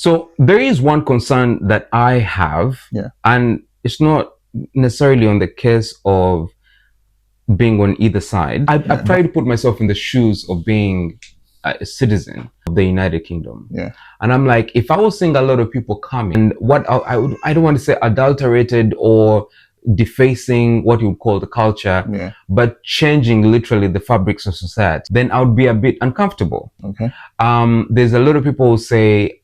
So there is one concern that I have, Yeah. and it's not necessarily on the case of being on either side. I've tried to put myself in the shoes of being a citizen of the United Kingdom. Yeah. And I'm like, if I was seeing a lot of people coming, and what I don't want to say adulterated or defacing what you would call the culture, Yeah. but changing literally the fabrics of society, then I would be a bit uncomfortable. Okay. There's a lot of people who say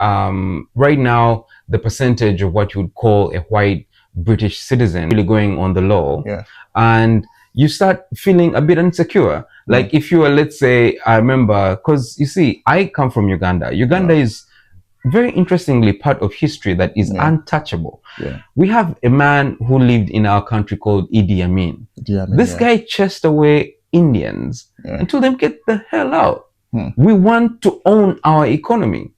right now the percentage of what you would call a white British citizen really going on the low, Yeah. and you start feeling a bit insecure. Like if you were, let's say, I remember, because you see, I come from Uganda. Uganda is very interestingly part of history that is untouchable. Yeah. We have a man who lived in our country called Idi Amin. This guy chased away Indians and told them, get the hell out. We want to own our economy.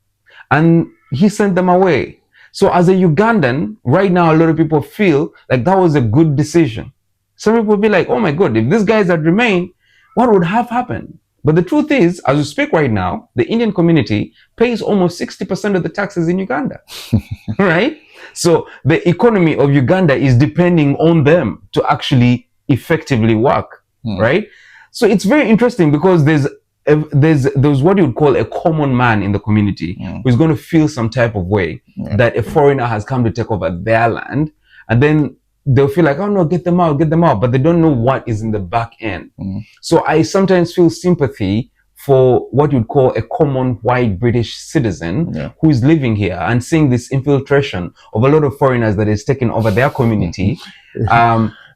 And he sent them away. So as a Ugandan, right now, a lot of people feel like that was a good decision. Some people will be like, oh my God, if these guys had remained, what would have happened? But the truth is, as we speak right now, the Indian community pays almost 60% of the taxes in Uganda, right? So the economy of Uganda is depending on them to actually effectively work, right? So it's very interesting because there's what you would call a common man in the community who's going to feel some type of way that a foreigner has come to take over their land, and then they'll feel like, oh no, get them out, but they don't know what is in the back end. So I sometimes feel sympathy for what you'd call a common white British citizen who is living here and seeing this infiltration of a lot of foreigners that is taking over their community.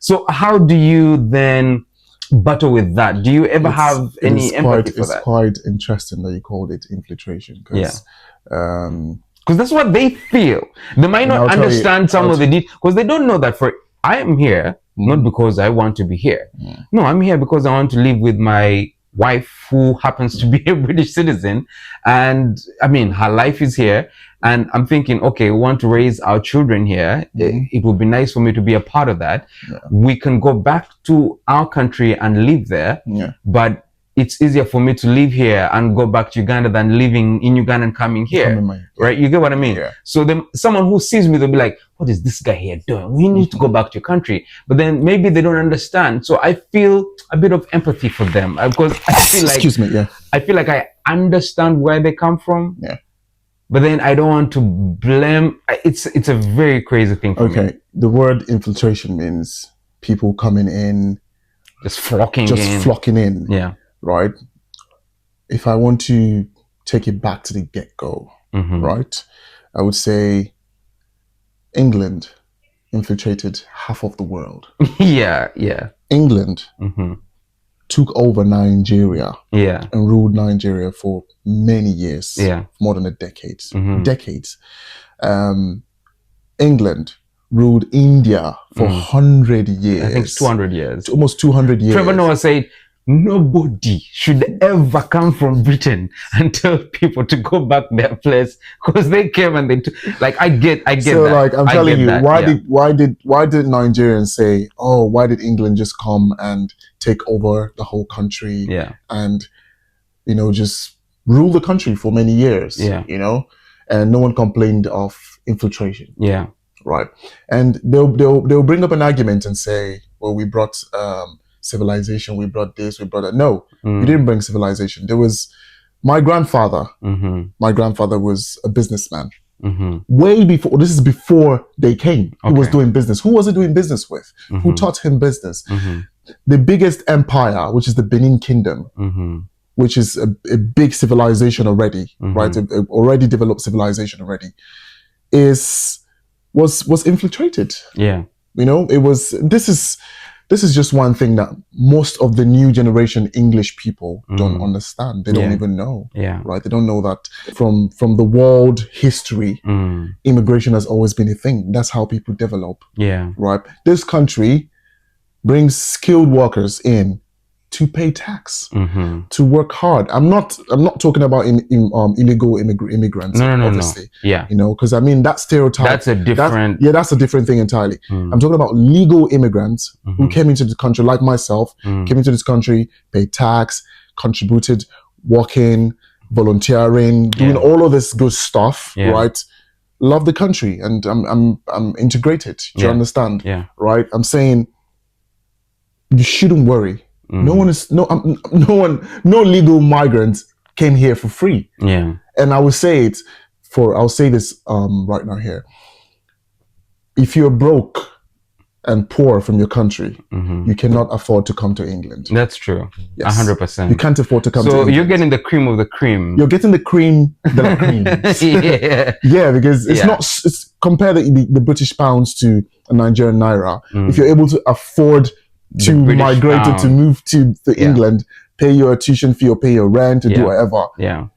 So how do you then battle with that? Do you ever have any empathy for that? It's quite interesting that you called it infiltration, because that's what they feel. They might not understand some of the details, because they don't know that I am here not because I want to be here. No, I'm here because I want to live with my wife, who happens to be a British citizen, and I mean, her life is here, and I'm thinking, okay, we want to raise our children here. It would be nice for me to be a part of that. We can go back to our country and live there, but it's easier for me to live here and go back to Uganda than living in Uganda and coming here, right? You get what I mean? So then someone who sees me, they'll be like, what is this guy here doing? We need to go back to your country. But then maybe they don't understand. So I feel a bit of empathy for them, because I feel like, I feel like I understand where they come from. But then I don't want to blame. It's a very crazy thing for me. The word infiltration means people coming in, just flocking in. Yeah. Right. If I want to take it back to the get-go, right, I would say England infiltrated half of the world. England took over Nigeria and ruled Nigeria for many years, more than a decade. Decades. England ruled India for 100 years. I think it's 200 years. Almost 200 years. Trevor Noah said, nobody should ever come from Britain and tell people to go back their place, because they came and they I get so that. Like I'm telling you, why did Nigerians say, oh, why did England just come and take over the whole country and just rule the country for many years, and no one complained of infiltration. Right. And they'll bring up an argument and say, well, we brought civilization, we brought this, we brought that. No, we didn't bring civilization. There was my grandfather. My grandfather was a businessman. Way before, this is before they came. He was doing business. Who was he doing business with? Who taught him business? The biggest empire, which is the Benin Kingdom, which is a big civilization already, right? A already developed civilization already, was infiltrated. This is just one thing that most of the new generation English people don't understand. They don't even know, right? They don't know that from the world history, immigration has always been a thing. That's how people develop, right? This country brings skilled workers in to pay tax, to work hard. I'm not talking about illegal immigrants. Obviously. Because I mean that stereotype. That's a different. That's a different thing entirely. I'm talking about legal immigrants who came into the country, like myself, came into this country, paid tax, contributed, working, volunteering, doing all of this good stuff, right? Love the country, and I'm integrated. Do you understand? Yeah. Right? I'm saying you shouldn't worry. No legal migrants came here for free. Yeah. And I'll say this right now here. If you're broke and poor from your country, you cannot afford to come to England. That's true. Yes. 100%. You can't afford to come to England. So you're getting the cream of the cream. You're getting the cream de la cream. Yeah, because it's compare the British pounds to a Nigerian naira. If you're able to afford to migrate or to move to England, pay your tuition fee or pay your rent or do whatever. Yeah.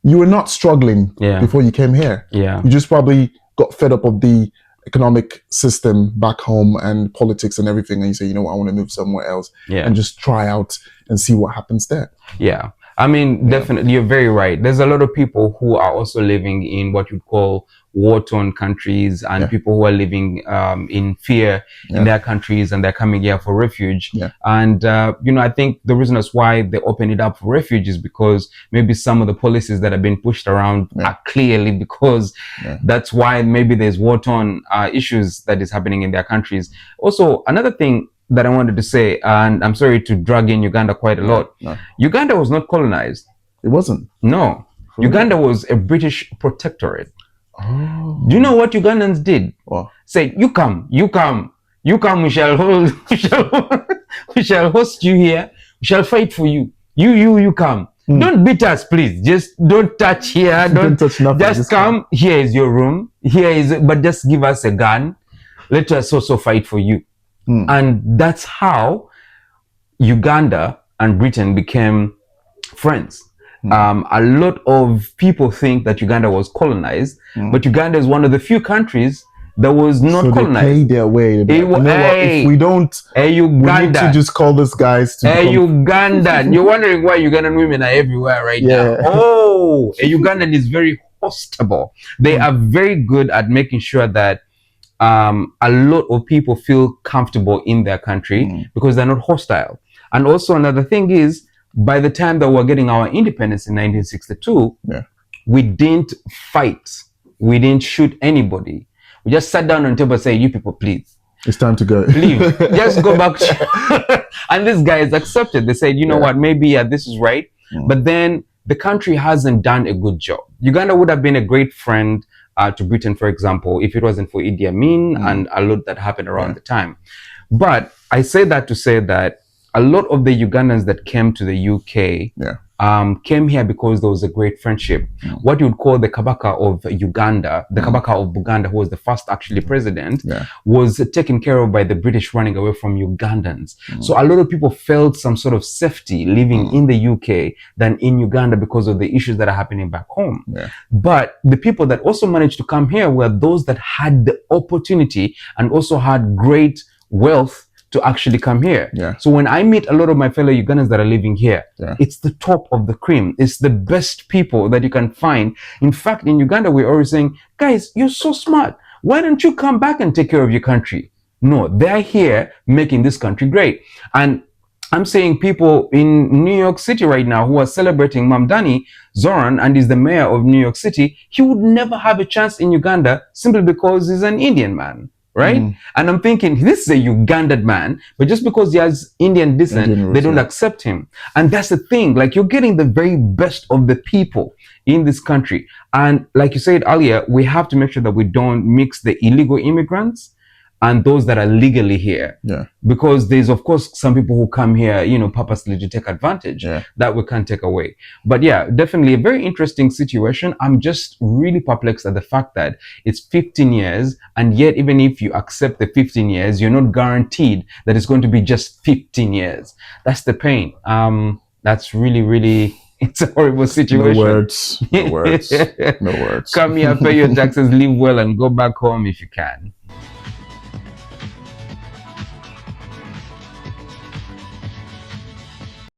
You were not struggling before you came here. Yeah. You just probably got fed up of the economic system back home and politics and everything, and you say, you know what, I want to move somewhere else and just try out and see what happens there. Yeah. I mean, definitely, you're very right. There's a lot of people who are also living in what you'd call war-torn countries, and people who are living in fear in their countries, and they're coming here for refuge. And, I think the reason that's why they open it up for refuge is because maybe some of the policies that have been pushed around are clearly because that's why maybe there's war-torn issues that is happening in their countries. Also, another thing that I wanted to say, and I'm sorry to drag in Uganda quite a lot. Uganda was not colonized. It wasn't? No. Uganda was a British protectorate. Oh. Do you know what Ugandans did? What? Say, you come, we shall host you here, we shall fight for you. You come. Don't beat us, please. Just don't touch here. Don't touch nothing. Just come. Here is your room. But just give us a gun. Let us also fight for you. And that's how Uganda and Britain became friends. A lot of people think that Uganda was colonized, but Uganda is one of the few countries that was not colonized. They played their way. If we don't, we need to just call these guys to Ugandan. You're wondering why Ugandan women are everywhere right now. Oh, a Ugandan is very hospitable. They are very good at making sure that a lot of people feel comfortable in their country because they're not hostile. And also another thing is, by the time that we're getting our independence in 1962, we didn't fight. We didn't shoot anybody. We just sat down on the table and said, you people, please. It's time to go. Leave. Just go back. And these guys accepted. They said, you know what, maybe this is right. But then the country hasn't done a good job. Uganda would have been a great friend to Britain, for example, if it wasn't for Idi Amin and a lot that happened around the time. But I say that to say that a lot of the Ugandans that came to the UK came here because there was a great friendship. What you would call the Kabaka of Uganda, the Kabaka of Buganda, who was the first actually president, was taken care of by the British running away from Ugandans. So a lot of people felt some sort of safety living in the UK than in Uganda because of the issues that are happening back home. But the people that also managed to come here were those that had the opportunity and also had great wealth to actually come here. So when I meet a lot of my fellow Ugandans that are living here, it's the top of the cream. It's the best people that you can find. In fact, in Uganda, we're always saying, guys, you're so smart. Why don't you come back and take care of your country? No, they're here making this country great. And I'm saying people in New York City right now who are celebrating Mamdani Zoran, and is the mayor of New York City. He would never have a chance in Uganda simply because he's an Indian man. Right? And I'm thinking, this is a Ugandan man, but just because he has Indian descent, they don't accept him. And that's the thing, like you're getting the very best of the people in this country. And like you said earlier, we have to make sure that we don't mix the illegal immigrants and those that are legally here. Because there's, of course, some people who come here, purposely to take advantage that we can't take away. But yeah, definitely a very interesting situation. I'm just really perplexed at the fact that it's 15 years. And yet, even if you accept the 15 years, you're not guaranteed that it's going to be just 15 years. That's the pain. That's really, really, it's a horrible situation. No words. No words. No words. Come here, pay your taxes, live well, and go back home if you can.